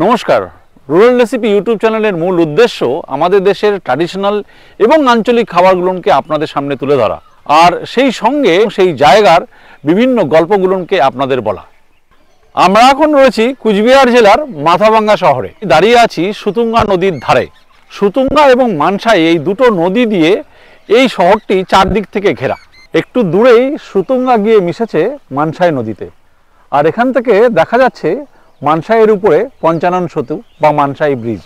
নমস্কার। Rural recipe YouTube চ্যানেলের মূল উদ্দেশ্য আমাদের দেশের ট্র্যাডিশনাল এবং আঞ্চলিক খাবারগুলোকে আপনাদের সামনে তুলে ধরা, আর সেই সঙ্গে সেই জায়গার বিভিন্ন গল্পগুলোকে আপনাদের বলা। আমরা এখন রয়েছি কুচবিহার জেলার মাথাভাঙ্গা শহরে, দাঁড়িয়ে আছি সুতুঙ্গা নদীর ধারে। সুতুঙ্গা এবং মানসাই এই দুটো নদী দিয়ে এই শহরটি চারদিক থেকে ঘেরা। একটু দূরেই সুতুঙ্গা গিয়ে মিশেছে মানসাই নদীতে, আর এখান থেকে দেখা যাচ্ছে মানসাইয়ের উপরে পঞ্চানন সেতু বা মানসাই ব্রিজ।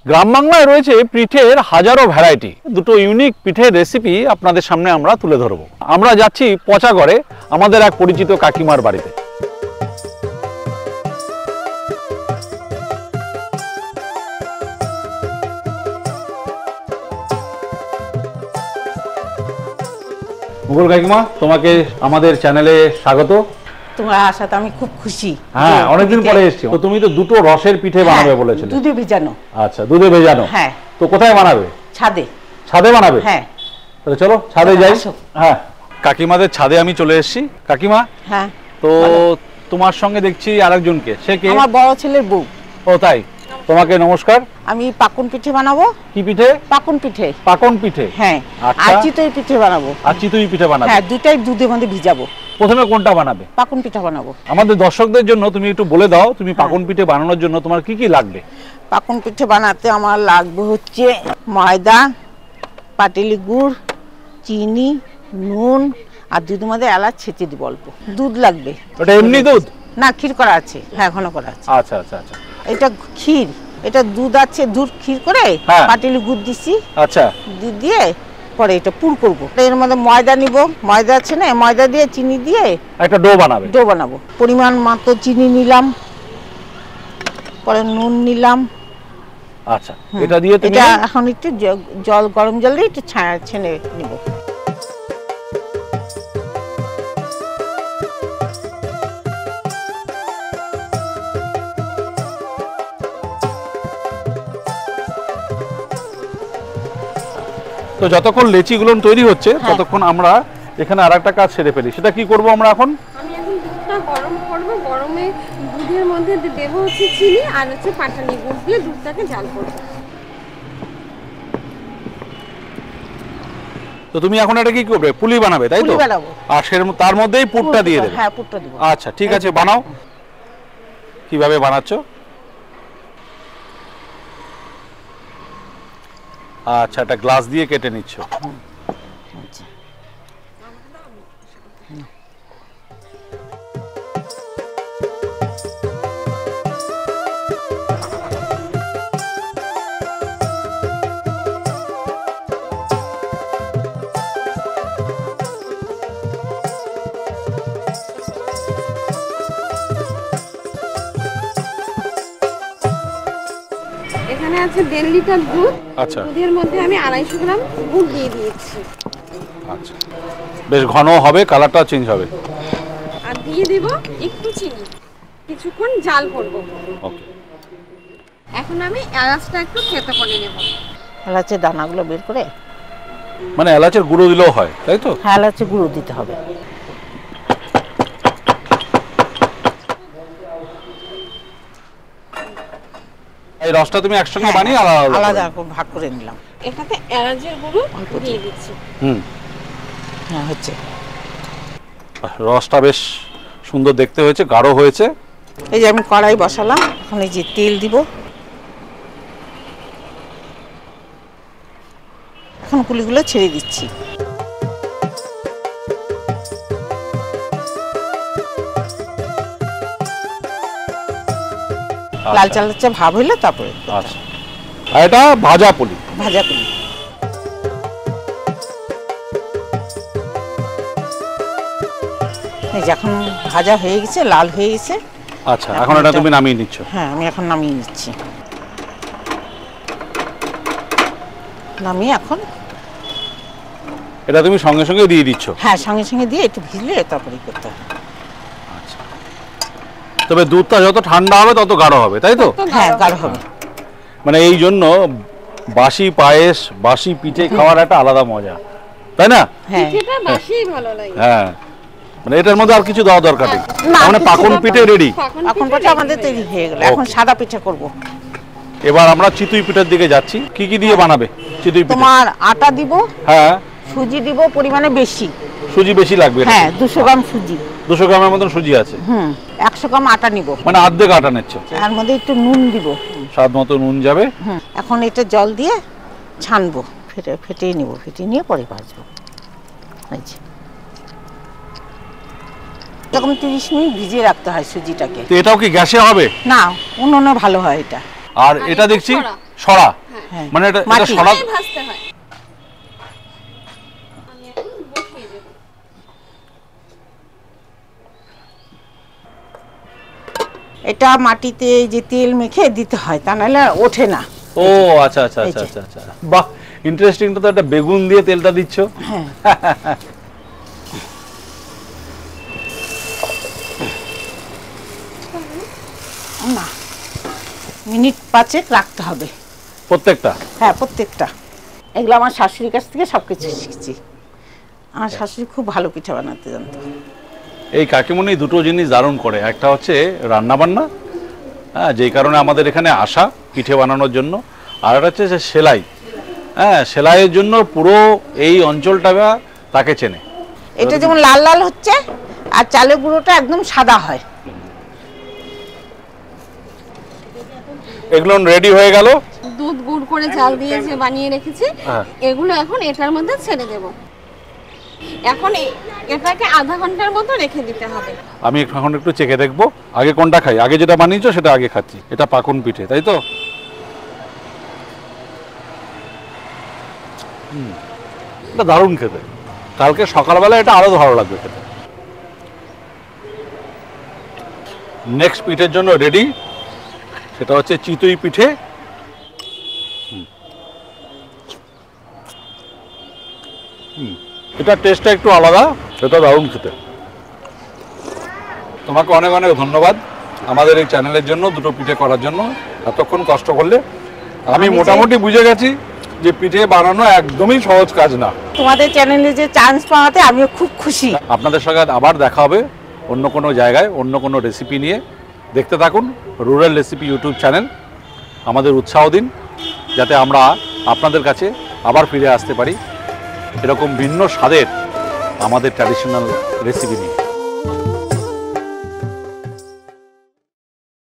গ্রাম বাংলায় রয়েছে পিঠের হাজারো ভ্যারাইটি। দুটো ইউনিক পিঠের রেসিপি আপনাদের সামনে আমরা তুলে ধরব। আমরা যাচ্ছি পচাগড়ে আমাদের এক পরিচিত কাকিমার বাড়িতে। মুঘল কাকিমা, তোমাকে আমাদের চ্যানেলে স্বাগত। তোমার আসাতে আমি খুব খুশি। হ্যাঁ, অনেকদিন পরে এসেছি। তো তুমি তো দুটো রসের পিঠে বানাবে বলেছিলে। দুধে ভেজানো। আচ্ছা, দুধে ভেজানো। হ্যাঁ। তো কোথায় বানাবে? ছাদে। ছাদে বানাবে? হ্যাঁ। তাহলে চলো ছাদে যাই। হ্যাঁ, কাকিমাদের ছাদে আমি চলে এসেছি। কাকিমা, হ্যাঁ, তো তোমার সঙ্গে দেখছি আরেকজনকে। সে কে? আমার বড় ছেলের বউ। ও তাই? তোমাকে নমস্কার। আমি পাকুন পিঠে বানাবো। কি পিঠে? পাকুন পিঠে। পাকন পিঠে? হ্যাঁ। আচ্ছা। আর চিতই পিঠে বানাবো। আর চিতই পিঠে বানাবে? হ্যাঁ, দুটাই দুধের মধ্যে ভিজাবো। প্রথমে কোনটা বানাবে? পাকুন পিঠা বানাবো। আমাদের দর্শকদের জন্য তুমি একটু বলে দাও, তুমি পাকন পিঠে বানানোর জন্য তোমার কি কি লাগবে? পাকুন পিঠে বানাতে আমার লাগবে হচ্ছে ময়দা, পাটিলি গুড়, চিনি, নুন আর দুধের মধ্যে এলাচ ছেঁচে দিব অল্প। দুধ লাগবে। ওটা এমনি দুধ? না, ক্ষীর করা আছে। হ্যাঁ, ঘন করা আছে। আচ্ছা আচ্ছা আচ্ছা। এটা ক্ষীর, এটা দুধ আছে, দুধ ক্ষীর করে পাটিলি গুড় দিছি। আচ্ছা। দিয়ে পরে এটা পুর করব। এর মধ্যে ময়দা নিব, ময়দা আছে না, ময়দা দিয়ে চিনি দিয়ে একটা ডো বানাবে। ডো বানাবো। পরিমাণ মতো চিনি নিলাম, পরে নুন নিলাম। আচ্ছা, এটা দিয়ে তুমি এটা এখন একটু জল, গরম জল দিয়ে একটু ছেনে নিব। তো যতক্ষণ লেচিগুলো তৈরি হচ্ছে ততক্ষণ আমরা এখানে আরেকটা কাজ সেরে ফেলি। সেটা কি করব আমরা এখন? আমি এখন দুধটা গরম করব। গরমে দুধের মধ্যে দেব হচ্ছে চিনি আর হচ্ছে পাটালি গুড় দিয়ে দুধটাকে জাল করব। তো তুমি এখন এটা কি করবে? পুলি বানাবে, তাই তো? পুলি বানাবো। আর তার মধ্যেই পুরটা দিয়ে দেবে? হ্যাঁ, পুরটা দেব। আচ্ছা, ঠিক আছে, বানাও। কিভাবে বানাচ্ছো? আচ্ছা, একটা গ্লাস দিয়ে কেটে নিচ্ছ। এখানে আছে 1.5 লিটার দুধ। আচ্ছা। দুধের মধ্যে আমি 250 গ্রাম গুড় দিয়ে দিয়েছি। আচ্ছা, বেশ ঘন হবে, কালারটা চেঞ্জ হবে। আর দিয়ে দেব একটু চিনি। কিছুক্ষণ জাল করব। ওকে। এখন আমি এলাচটা একটু থেতো করে নেব। এলাচের দানাগুলো বের করে। মানে এলাচের গুঁড়ো দিলেও হয়, তাই তো? হ্যাঁ, এলাচের গুঁড়ো দিতে হবে। এই রসটা তুমি একসঙ্গে বানিয়ে আলাদা আলাদা ভাগ করে নিলাম। এটাতে এলাচের গুঁড়ো দিয়ে দিচ্ছি। হ্যাঁ, হচ্ছে। রসটা বেশ সুন্দর দেখতে হয়েছে, গাঢ় হয়েছে। এই যে আমি কড়াই বসালাম, এখন এই যে তেল দিব। এখন পুলিগুলো ছেড়ে দিচ্ছি। লালচা লালচা ভাব হইলে তারপরে। আচ্ছা, আর এটা ভাজা পুলি? ভাজা পুলি। এই যে এখন ভাজা হয়ে গেছে, লাল হয়ে গেছে। আচ্ছা, এখন এটা তুমি নামিয়ে নিচ্ছ? হ্যাঁ, আমি এখন নামিয়ে নিচ্ছি। নামিয়ে এখন এটা তুমি সঙ্গে সঙ্গে দিয়ে দিচ্ছ? হ্যাঁ, সঙ্গে সঙ্গে দিয়ে একটু ভিজলে তারপরে করতে হবে। আচ্ছা, তবে দুধটা যত ঠান্ডা হবে তত গাঢ় হবে, তাই তো? হ্যাঁ, গাঢ় হবে। মানে এই জন্য বাসি পায়েস, বাসি পিঠে খাওয়ার একটা আলাদা মজা, তাই না? হ্যাঁ, পিঠেটা বাসিই ভালো লাগে। হ্যাঁ, মানে এটার মধ্যে আর কিছু দেওয়া দরকার নেই, না, মানে কিছু পাকন দরকার পিঠে রেডি। এখন পিঠে আমাদের তৈরি হয়ে গেল, এখন সাদা পিঠা করব। এবার আমরা চিতই পিঠার দিকে যাচ্ছি। কি কি দিয়ে বানাবে চিতই পিঠা? তোমার আটা দিব, হ্যাঁ সুজি দিব পরিমাণে বেশি। সুজি বেশি লাগবে? হ্যাঁ 200 গ্রাম সুজি। 200 গ্রামের মতন সুজি আছে। 100 গ্রাম আটা নিব, মানে অর্ধেক আটা নিচ্ছে। এর মধ্যে একটু নুন দিব। স্বাদ মতো নুন যাবে। এখন এটা জল দিয়ে ছানবো, ফেটিয়ে নিব, ফেটিয়ে নিয়ে পরে ভাজবো। এই যে এরকম 30 মিনিট ভিজিয়ে রাখতে হয় সুজিটাকে। তো এটাও কি গ্যাসে হবে? না, উনুনে ভালো হয় এটা। আর এটা দেখছি সরা, হ্যাঁ, মানে এটা মাটি। সরা। ভাজতে হয়। আমি এখন বসিয়ে দেব। এটা মাটিতে যে তেল মেখে দিতে হয়, তা নাহলে ওঠে না। ও আচ্ছা আচ্ছা আচ্ছা আচ্ছা আচ্ছা, বাহ ইন্টারেস্টিং। তো একটা বেগুন দিয়ে তেলটা দিচ্ছ। হ্যাঁ না, মিনিট 5 রাখতে হবে প্রত্যেকটা? হ্যাঁ প্রত্যেকটা। এগুলো আমার শাশুড়ির কাছ থেকে সবকিছু শিখছি। আমার শাশুড়ি খুব ভালো পিঠা বানাতে জানতো। এই কাকিমণি দুটো জিনিস দারুণ করে, একটা হচ্ছে রান্না বান্না, হ্যাঁ যেই কারণে আমাদের এখানে আসা পিঠে বানানোর জন্য, আর একটা হচ্ছে যে সেলাই। হ্যাঁ সেলাইয়ের জন্য পুরো এই অঞ্চলটা তাকে চেনে। এটা যেমন লাল লাল হচ্ছে, আর চালের গুঁড়োটা একদম সাদা হয়। এগুলো রেডি হয়ে গেল। দুধ গুড় করে জাল দিয়ে যে বানিয়ে রেখেছি, হ্যাঁ। এগুলো এখন এটার মধ্যে ছেড়ে দেব। এখন এটাকে আধা ঘন্টার মতো রেখে দিতে হবে। আমি এখন একটু চেখে দেখবো, আগে কোনটা খাই। আগে যেটা বানিয়েছো সেটা আগে খাচ্ছি। এটা পাকুন পিঠে, তাই তো? এটা দারুণ খেতে। কালকে সকালবেলা এটা আরো ভালো লাগবে খেতে। নেক্সট পিঠের জন্য রেডি, সেটা হচ্ছে চিতই পিঠে। এটা টেস্টটা একটু আলাদা, এটা দারুণ খেতে। তোমাকে অনেক অনেক ধন্যবাদ আমাদের এই চ্যানেলের জন্য, দুটো পিঠে করার জন্য এতক্ষণ কষ্ট করলে। আমি মোটামুটি বুঝে গেছি যে পিঠে বানানো একদমই সহজ কাজ না। তোমাদের চ্যানেলে যে চান্স পাওয়াতে আমিও খুব খুশি। আপনাদের সঙ্গে আবার দেখা হবে অন্য কোনো জায়গায়, অন্য কোনো রেসিপি নিয়ে। দেখতে থাকুন রুরাল রেসিপি ইউটিউব চ্যানেল। আমাদের উৎসাহ দিন যাতে আমরা আপনাদের কাছে আবার ফিরে আসতে পারি এরকম ভিন্ন স্বাদের আমাদের ট্র্যাডিশনাল রেসিপি নিয়ে।